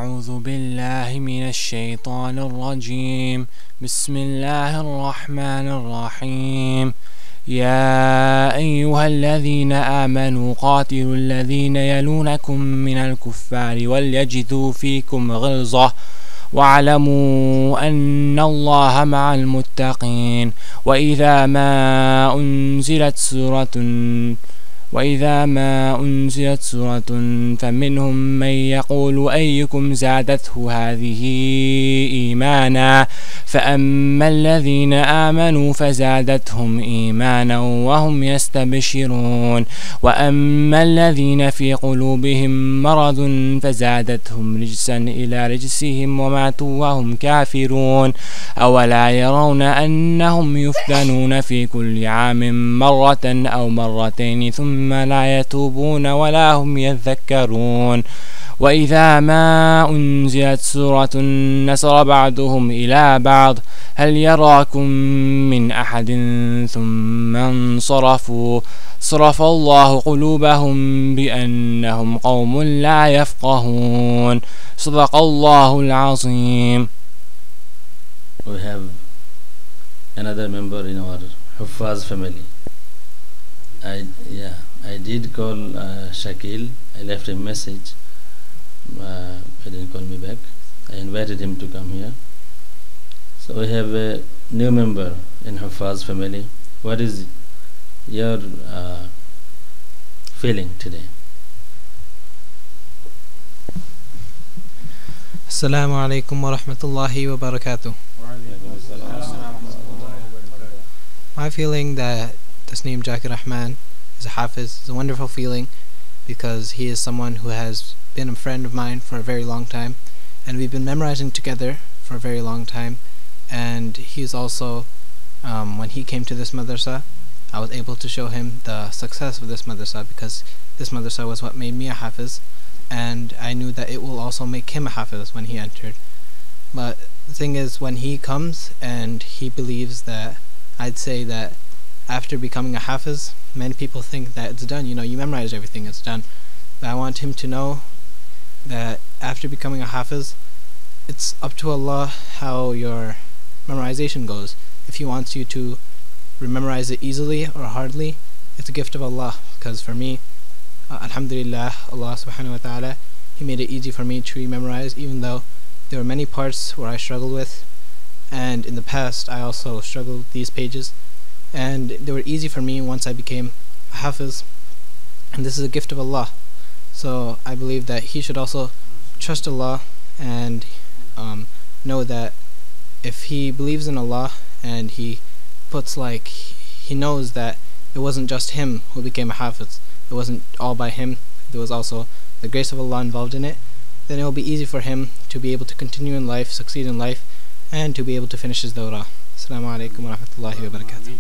أعوذ بالله من الشيطان الرجيم. بسم الله الرحمن الرحيم. يا أيها الذين آمنوا قاتلوا الذين يلونكم من الكفار وليجدوا فيكم غلظة واعلموا أن الله مع المتقين. وإذا ما أنزلت سورة فمنهم من يقول أيكم زادته هذه إيمانا فأما الذين آمنوا فزادتهم إيمانا وهم يستبشرون وأما الذين في قلوبهم مرض فزادتهم رجسا إلى رجسهم وماتوا وهم كافرون. أولا يرون أنهم يفتنون في كل عام مرة أو مرتين ثم لا يتوبون ولا هم يذكرون. وإذا ما أنزلت سورة نظر بعضهم إلى بعض هل يراكم من أحد ثم انصرفوا صرف الله قلوبهم بأنهم قوم لا يفقهون. صدق الله العظيم. We have another member in our Huffaz family. I did call Shakil. I left a message. He didn't call me back. I invited him to come here. So we have a new member in Huffaz family. What is your feeling today? Assalamu alaikum wa rahmatullahi wa barakatuh. My feeling that Tasneem Jaki Rahman is a Hafiz is a wonderful feeling because he is someone who has been a friend of mine for a very long time, and we've been memorizing together for a very long time. And he's also, when he came to this madrasa, I was able to show him the success of this madrasa because this madrasa was what made me a Hafiz, and I knew that it will also make him a Hafiz when he entered. But the thing is, when he comes and he believes that, I'd say that after becoming a Hafiz, many people think that it's done, you memorize everything, it's done. But I want him to know that after becoming a Hafiz, it's up to Allah how your memorization goes. If He wants you to memorize it easily or hardly, it's a gift of Allah. Because for me, alhamdulillah, Allah subhanahu wa ta'ala, He made it easy for me to memorize, even though there were many parts where I struggled with, and in the past I also struggled with these pages, and they were easy for me once I became a Hafiz, and this is a gift of Allah. So I believe that he should also trust Allah and know that if he believes in Allah and he knows that it wasn't just him who became a Hafiz, it wasn't all by him, there was also the grace of Allah involved in it, then it will be easy for him to be able to continue in life, succeed in life, and to be able to finish his dawrah. Assalamu alaikum wa rahmatullahi wa barakatuh.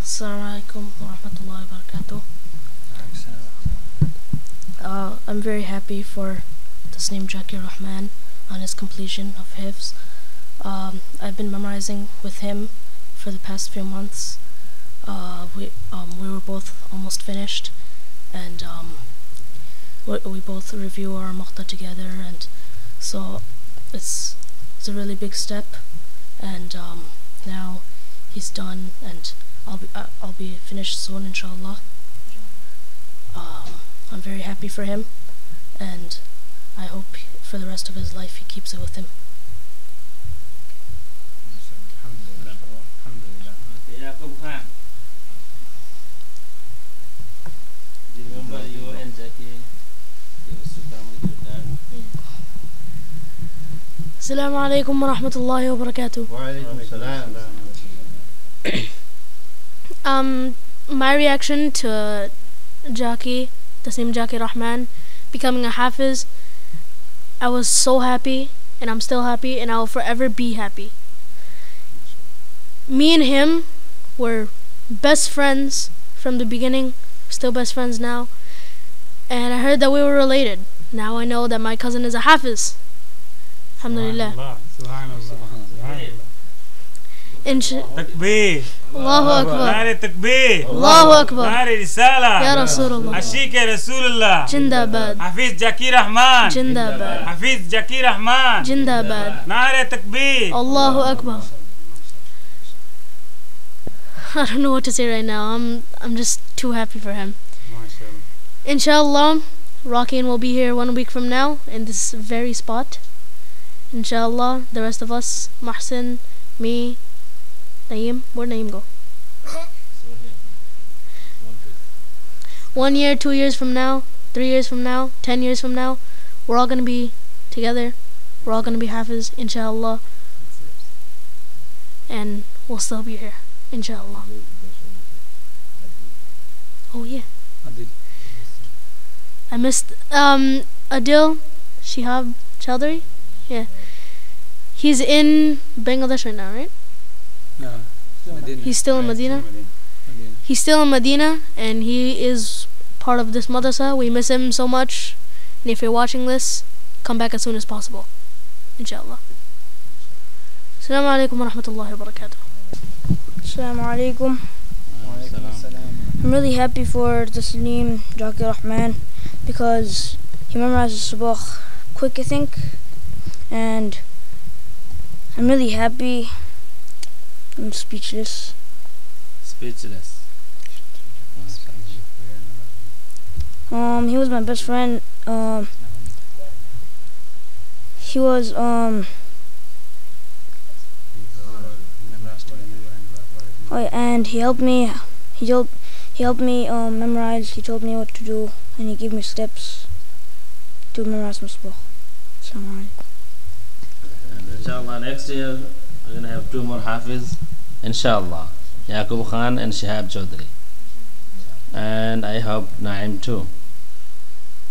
Assalamu alaikum wa rahmatullahi wa barakatuh. I'm very happy for Tasneem Jaki Rahman on his completion of Hifz. I've been memorizing with him for the past few months. We were both almost finished, and we both review our muqta together, and so it's a really big step. And now he's done, and I'll be finished soon, inshallah. I'm very happy for him, and I hope for the rest of his life he keeps it with him. Do you remember you and Jackie used to come with your dad? Assalamu alaikum wa rahmatullahi wa barakatuh. My reaction to Tasneem Jaki Rahman becoming a Hafiz, I was so happy, and I'm still happy, and I will forever be happy. Me and him were best friends from the beginning, still best friends now, and I heard that we were related. Now I know that my cousin is a Hafiz. Alhamdulillah. تكبير الله أكبر نار تكبير الله أكبر نار رسالة يا رسول الله عشيك يا رسول الله جنداباد حفيظ جاكي رحمن جنداباد حفيظ جاكي رحمن جنداباد نار تكبير الله أكبر. I don't know what to say right now. I'm just too happy for him. Inshallah, Rakin will be here 1 week from now in this very spot. Inshallah, the rest of us, Mahsin, me, Naeem, where'd Naeem go? 1 year, 2 years from now, 3 years from now, 10 years from now, we're all gonna be together. We're all gonna be Hafiz, inshallah. And we'll still be here, inshallah. Oh yeah. I missed Adil Shihab Chowdhury. Yeah. He's in Bangladesh right now, right? No. He's still in Medina. He's still in Medina, and he is part of this madrasa. We miss him so much. And if you're watching this, come back as soon as possible. Inshallah. Assalamu alaikum wa rahmatullahi wa barakatuh. Assalamu alaikum. I'm really happy for Tasneem Jaki Rahman because he memorizes Subah quick, I think, and I'm really happy. I'm speechless. Speechless. He was my best friend. He was and he helped me. He helped me memorize. He told me what to do, and he gave me steps to memorize Musbah. Assalamu alaikum. And inshallah, next year we're going to have 2 more Hafiz. Inshallah, Yaqub Khan and Shihab Chaudhry. And I hope Naeem too.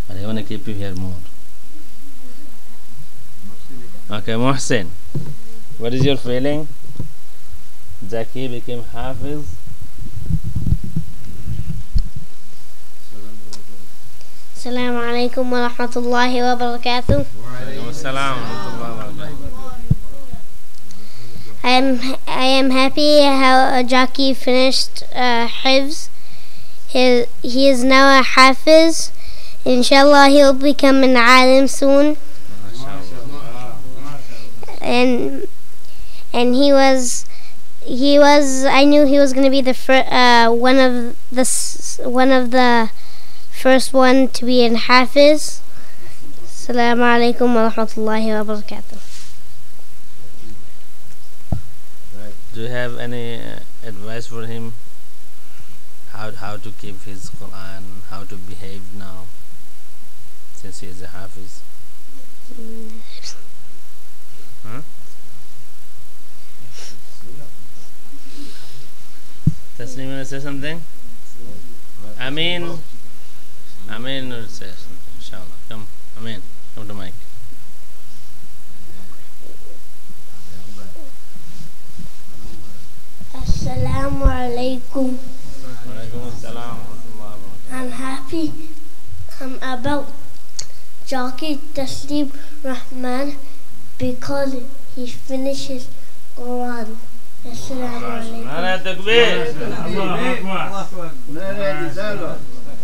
But I want to keep you here more. Okay, Muhsin, what is your feeling? Zaki became Hafiz. Assalamu alaikum wa rahmatullahi wa barakatuh. I am happy how Jaki finished Hifz. He is now a Hafiz. Inshallah, he'll become an alim soon. And he was. I knew he was going to be the one of the first one to be in Hafiz. Assalamu alaikum wa rahmatullahi wa barakatuh. Do you have any advice for him? How to keep his Quran, how to behave now, since he is a Hafiz? Huh? Tasneem, you want to say something? Ameen will say something, inshallah. Come, Ameen, come to mic. Assalamu alaikum. I'm happy about Jaki Tasneem Rahman because he finishes Quran. Assalamu alaikum. Nara takbir.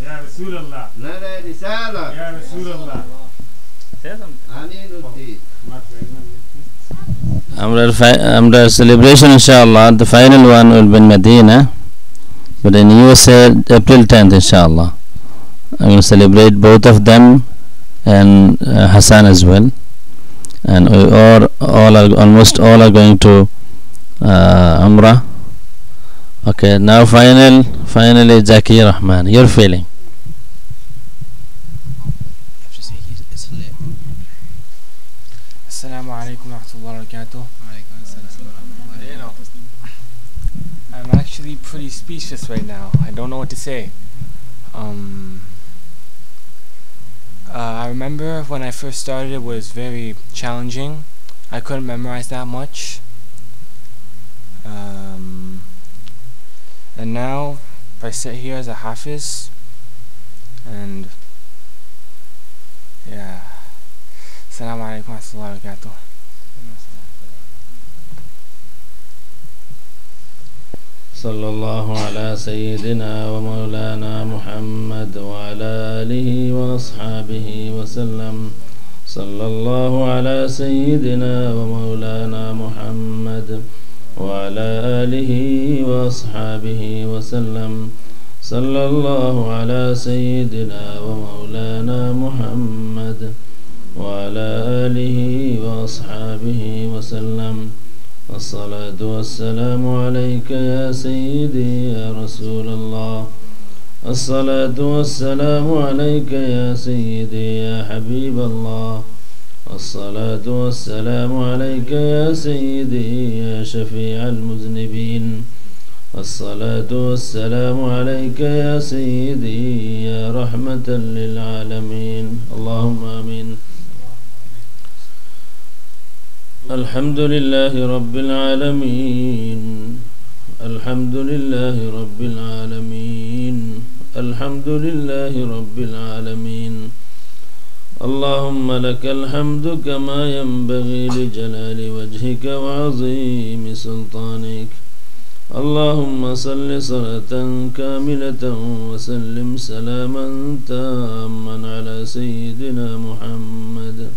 يا رسول الله نرى رسالة يا رسول الله. Say something. أمين الدين. Our celebration, inshallah, the final one will be in Medina, but in USA, April 10th, inshallah. I will celebrate both of them and Hassan as well. And we almost all are going to Umrah. Okay, now finally, Zaki Rahman, your feeling? Assalamu alaikum wa rahmatullahi wa barakatuh. You know, I'm actually pretty speechless right now. I don't know what to say. I remember when I first started, it was very challenging. I couldn't memorize that much. And now I sit here as a Hafiz, and yeah. Assalamu alaikum wa rahmatullahi wa barakatuh. صلى الله على سيدنا ومولانا محمد وعلى آله وأصحابه وسلم صلى الله على سيدنا ومولانا محمد وعلى آله وأصحابه وسلم صلى الله على سيدنا ومولانا محمد وعلى آله وأصحابه وسلم الصلاة والسلام عليك يا سيدي يا رسول الله الصلاة والسلام عليك يا سيدي يا حبيب الله الصلاة والسلام عليك يا سيدي يا شفيع المذنبين الصلاة والسلام عليك يا سيدي يا رحمة للعالمين اللهم آمين الحمد لله رب العالمين الحمد لله رب العالمين الحمد لله رب العالمين اللهم لك الحمد كما ينبغي لجلال وجهك وعظيم سلطانك اللهم صل صلاة كاملة وسلم سلاما تاما على سيدنا محمد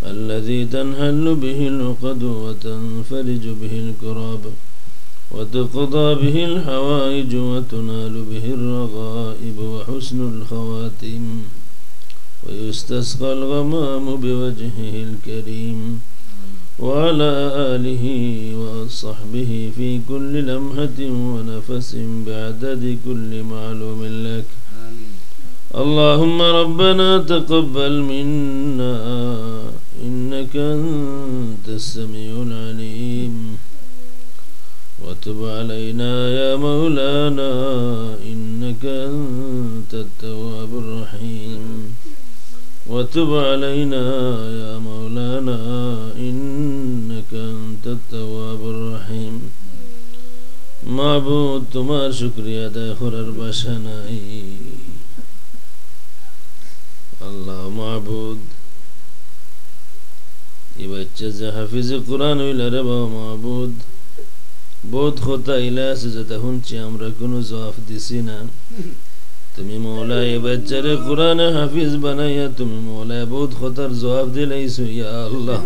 الذي تنحل به العقد وتنفرج به الكراب وتقضى به الحوائج وتنال به الرغائب وحسن الخواتيم ويستسقى الغمام بوجهه الكريم وعلى آله وصحبه في كل لمحة ونفس بعدد كل معلوم لك اللهم ربنا تقبل منا إنك أنت السميع العليم وتب علينا يا مولانا إنك أنت التواب الرحيم وتب علينا يا مولانا إنك أنت التواب الرحيم معبود تمہار شکریہ ادا کরার ভাষা নাই আল্লাহ মাবুদ এই বাচ্চা যে হাফিজ কোরআন হইল রে বাবা মাবুদ বহুত কথা ইলা আছে যেটা শুনছি আমরা কোনো জবাব দিছি না তুমি মওলা এই বাচ্চারে কোরআনে হাফিজ বানাইয়া তুমি মওলা বহুত কথার জবাব দিলাইছো ইয়া আল্লাহ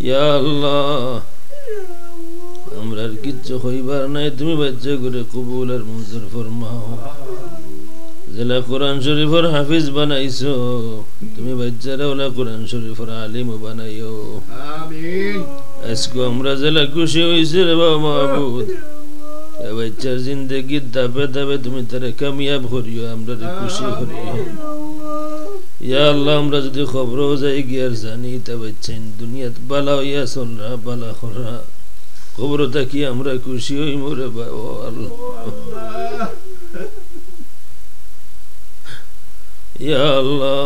ইয়া আল্লাহ আমরা কিচ্ছু হইবার নাই তুমি বাচ্চা করে কবুল আর মঞ্জুর ফরমাও জেলা কোরআন শরীফের হাফিজ বানাইছো তুমি বাচ্চারা ওলা কোরআন শরীফের আলিম বানাইও আমিন আজকে আমরা জেলা খুশি হইছে রে বাবা মাবুদ এ বাচ্চার জিন্দেগি দাবে দাবে তুমি তারে কামিয়াব করিও আমরা খুশি করিও ইয়া আল্লাহ আমরা যদি খবর যাই গিয়ার জানি তা বাচ্চা দুনিয়াত বালা হইয়া চলরা বালা খরা খবর থাকি আমরা খুশি হই মোরে বাবা আল্লাহ ইয়া আল্লাহ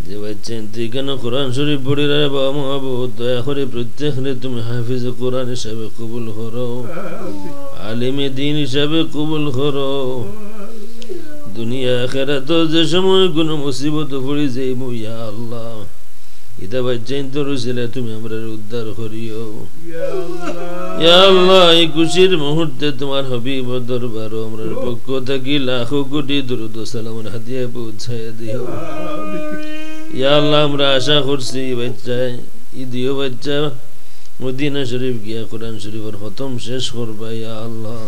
যে বাচ্চা এখানে কোরআন শরীফ পড়ি রে বাবা মাবুদ দয়া করে প্রত্যেকরে তুমি হাফিজ কোরআন হিসাবে কবুল করো আলিমে দ্বীন হিসাবে কবুল করো দুনিয়া আখিরাত যে সময় কোন মুসিবত পড়ি যাই ইয়া আল্লাহ ইদা বাচ্চা তো রসিলা তুমি আমরা উদ্ধার করিও ইয়া আল্লাহ এই খুশির মুহূর্তে তোমার হাবিব দরবার আমরার পক্ষ থেকে লাখো কোটি দরুদ ও সালাম হাদিয়া পৌঁছায় দিও ইয়া আল্লাহ আমরা আশা করছি বাচ্চা ইদিও বাচ্চা মদিনা শরীফ গিয়া কোরআন শরীফের খতম শেষ করবা ইয়া আল্লাহ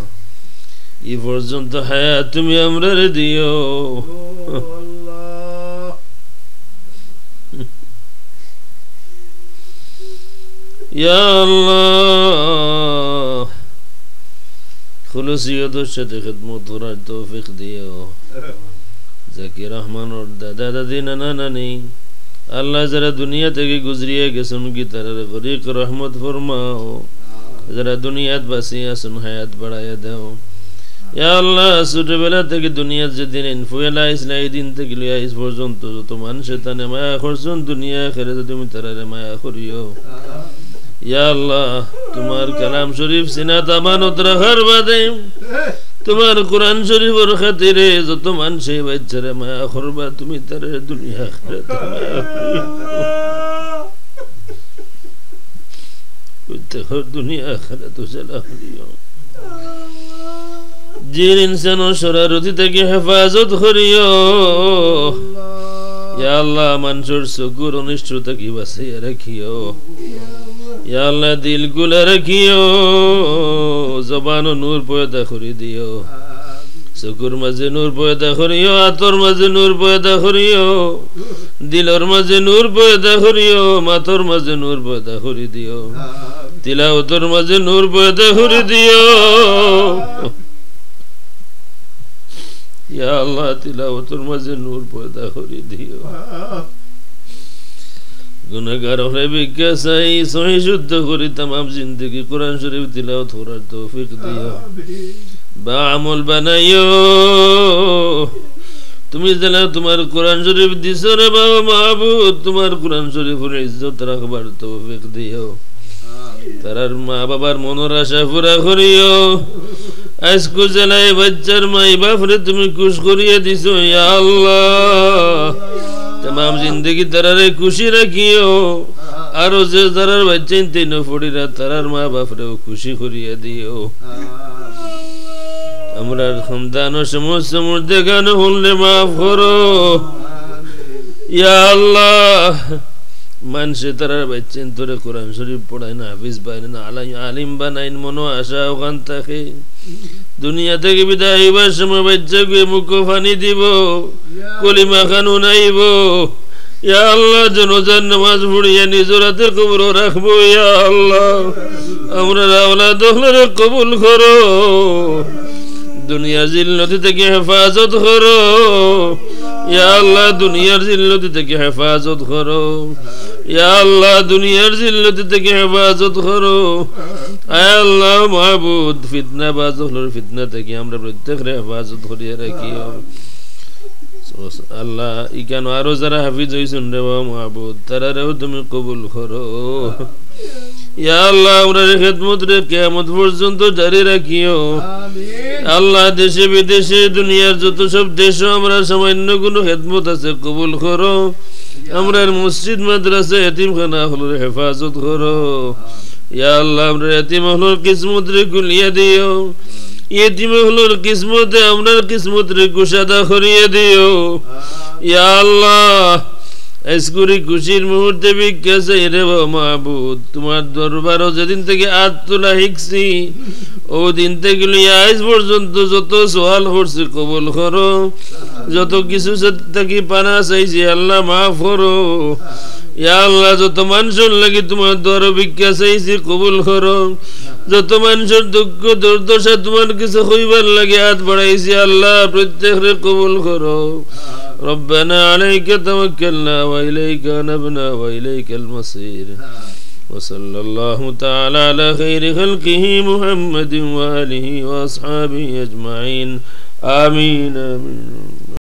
এই পর্যন্ত হায়াত তুমি আমরারে দিও ইয়া আল্লাহ খুলুসিয়তের সাথে খিদমত করার তৌফিক দিও জাকির রহমানের দাদা দাদি নানা নানি আল্লাহ যারা দুনিয়া থেকে গুজরিয়ে গেছেন কি তারা গরিক রহমত ফরমাও যারা দুনিয়াত বাঁচিয়ে আছেন হায়াত বাড়াইয়া দাও ইয়া আল্লাহ ছোটবেলা থেকে দুনিয়ার যেদিন ইনফুয়েলা ইসলা এই দিন থেকে লিয়া আজ পর্যন্ত যত মানুষে তানে মায়া করছেন দুনিয়া খেলে তুমি তারা মায়া করিও ইয়া আল্লাহ তোমার কালাম শরীফ সিনাত আমানত রাখার বাদে তোমার কোরআন শরীফের খাতিরে যত মানুষে বাচ্চারা মায়া করবা তুমি তারা দুনিয়া খেলে প্রত্যেক দুনিয়া আখিরাত চালা করিও জিন ইনসান শরারতি থেকে হেফাজত করিও ইয়া আল্লাহ মানুষের চকুর অনিষ্টতা কি বাঁচিয়ে রাখিও ইয়া আল্লাহ দিলগুলা রাখিও জবান নূর পয়দা করে দিও চকুর মাঝে নূর পয়দা করিও হাতর মাঝে নূর পয়দা করিও দিলর মাঝে নূর পয়দা করিও মাথর মাঝে নূর পয়দা করে দিও তিলাওয়াতের মাঝে নূর পয়দা করে দিও ইয়া আল্লাহ তিলাওয়াতের মাঝে নূর পয়দা করে দিও গুনাহগার হলে ভিক্ষা চাই সহি শুদ্ধ করি তামাম জিন্দগি কোরআন শরীফ তিলাওয়াত করার তৌফিক দিও বা আমল বানাইও তুমি জানো তোমার কোরআন শরীফ দিছো রে বাবা মাহবুব তোমার কোরআন শরীফের ইজ্জত রাখবার তৌফিক দিও তারার মা বাবার মনের আশা পুরা করিও আজকে জেলায় বাচ্চার মাই বাপরে তুমি খুশ করিয়ে দিছো ইয়া আল্লাহ तमाम जिंदगी তারারে খুশি রাখিও আর যে তারার বাচ্চা তিন ফড়িরা তারার মা বাপরেও খুশি করিয়ে দিও আমরা খানদান ও সমস্ত মুর্দেগান হলে মাফ করো ইয়া আল্লাহ মানুষে তারার বাচ্চা তোরে কোরআন শরীফ পড়ায় না হাফিজ বানায় না আলিম বানাইন মনো আশা ওখান থাকে দুনিয়া থেকে বিদায় হইবার সময় বাচ্চাকে মুখ পানি দিব কলিমা খানু নাইব ইয়া আল্লাহ জনজার নামাজ পড়িয়া নিজের হাতে কবর রাখবো ইয়া আল্লাহ আমরা আওলাদ হলে কবুল করো দুনিয়ার জিল্লতি থেকে হেফাজত করো ইয়া আল্লাহ দুনিয়ার জিল্লতি থেকে হেফাজত করো ইয়া আল্লাহ দুনিয়ার জিল্লতি থেকে হেফাজত করো আয় আল্লাহ মাহবুব ফিতনা বাজুলের ফিতনা থেকে আমরা প্রত্যেকরে হেফাজত করিয়া রাখিও আল্লাহ ইকান আরো যারা হাফিজ হইছেন রে বাবা মাহবুব তারারেও তুমি কবুল করো ইয়া আল্লাহ আমরা খেদমত রে কিয়ামত পর্যন্ত জারি রাখিও আল্লাহ দেশে বিদেশে দুনিয়ার যত সব দেশে আমরা সামান্য কোনো খেদমত আছে কবুল করো আমরা মসজিদ মাদ্রাসা এতিমখানা হলোর হেফাজত করো ইয়া আল্লাহ আমরা এতিম হলোর কিসমত রে খুলিয়ে দিও এতিম হলোর কিসমতে আমরা কিসমত রে কুশাদা করিয়ে দিও ইয়া আল্লাহ এসকুরি খুশির মুহূর্তে ভিক্ষা চাই রে মাহবুব তোমার দরবারও যেদিন থেকে হাত তোলা শিখছি ও দিন থেকে আজ পর্যন্ত যত সওয়াল করছি কবুল করো যত কিছু থেকে পানা চাইছি আল্লাহ মাফ করো ইয়া আল্লাহ যত মানুষের লাগি তোমার দর ভিক্ষা চাইছি কবুল করো যত মানুষের দুঃখ দুর্দশা তোমার কিছু হইবার লাগে হাত বাড়াইছি আল্লাহ প্রত্যেকরে কবুল করো ربنا عليك توكلنا وإليك أنبنا وإليك المصير وصلى الله تعالى على خير خلقه محمد وآله وأصحابه أجمعين آمين آمين